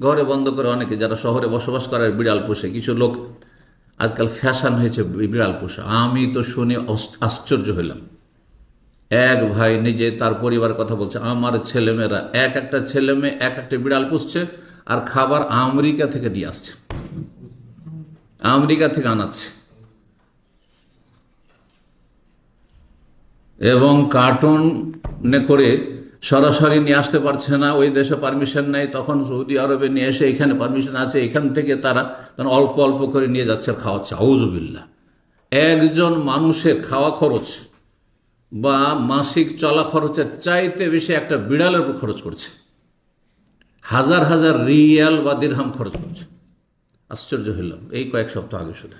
ঘরে বন্ধ করে অনেকে যারা শহরে বসবাস করে বিড়াল পোষে। কিছু লোক আজকাল ফ্যাশন হয়েছে বিড়াল পোষা। আমি তো শুনে আশ্চর্য হইলাম। এক ভাই নিজে তার পরিবার কথা বলছে, আমার ছেলেমেয়েরা এক একটা ছেলে মেয়ে এক একটা বিড়াল পুষছে, আর খাবার আমেরিকা থেকে নিয়ে আসছে, আমেরিকা থেকে আনাচ্ছে, এবং কার্টুনে করে সরাসরি নিয়ে আসতে পারছে না, ওই দেশে পারমিশন নেই। তখন সৌদি আরবে নিয়ে এসে এখানে পারমিশন আছে, এখান থেকে তারা অল্প অল্প করে নিয়ে যাচ্ছে, খাওয়াচ্ছে। আউযুবিল্লাহ। একজন মানুষের খাওয়া খরচ বা মাসিক চলা খরচের চাইতে বেশি একটা বিড়ালের উপর খরচ করছে, হাজার হাজার রিয়াল বা দিরহাম খরচ করছে। আশ্চর্য হইলাম এই কয়েক সপ্তাহ আগে শুনে।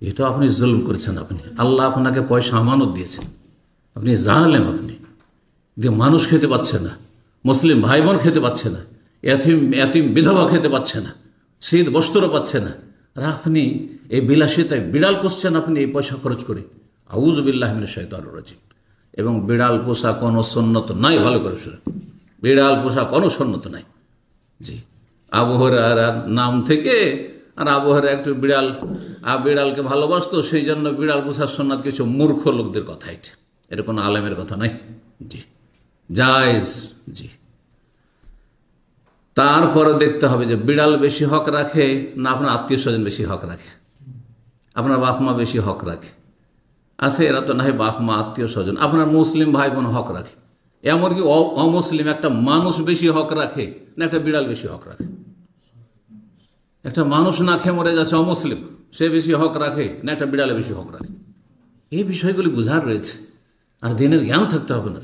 এটা আপনি জুলম করেছেন। আপনি আল্লাহ আপনাকে পয়সা আমানত দিয়েছেন, আপনি জানেন আপনি দিয়ে মানুষ খেতে পাচ্ছে না, মুসলিম ভাই বোন খেতে পাচ্ছে না, এতিম বিধবা খেতে পাচ্ছে না, শীত বস্ত্র পাচ্ছে না, আর আপনি এই বিলাসিতায় বিড়াল পুষছেন আপনি এই পয়সা খরচ করে। আউযু বিল্লাহি মিনাশ শাইতানির রাজিম। এবং বিড়াল পোষা কোনো সুন্নত নাই, ভালো করে শুনে, বিড়াল পোষা কোনো সুন্নত নাই। জি, আবু হুরায়রার নাম থেকে, আর আবু হুরায়রা একটু বিড়ালকে ভালোবাসতো, সেই জন্য বিড়াল পোষার সুন্নাত কিছু মূর্খ লোকদের কথা। এটা কোনো আলেমের কথা নাই। জি, জায়েজ। জি, তারপরে দেখতে হবে যে বিড়াল বেশি হক রাখে না আপনার আত্মীয় স্বজন বেশি হক রাখে, আপনার বাপ মা বেশি হক রাখে। আচ্ছা, এরা তো না হয় বাপ মা আত্মীয় স্বজন, আপনার মুসলিম ভাই বোন হক রাখে। এমনকি অমুসলিম একটা মানুষ বেশি হক রাখে না একটা বিড়াল বেশি হক রাখে? একটা মানুষ না খেয়ে মরে যাচ্ছে অমুসলিম, সে বেশি হক রাখে না একটা বিড়ালে বেশি হক রাখে? এই বিষয়গুলি বুঝার রয়েছে, আর দিনের জ্ঞান থাকতে হবে না।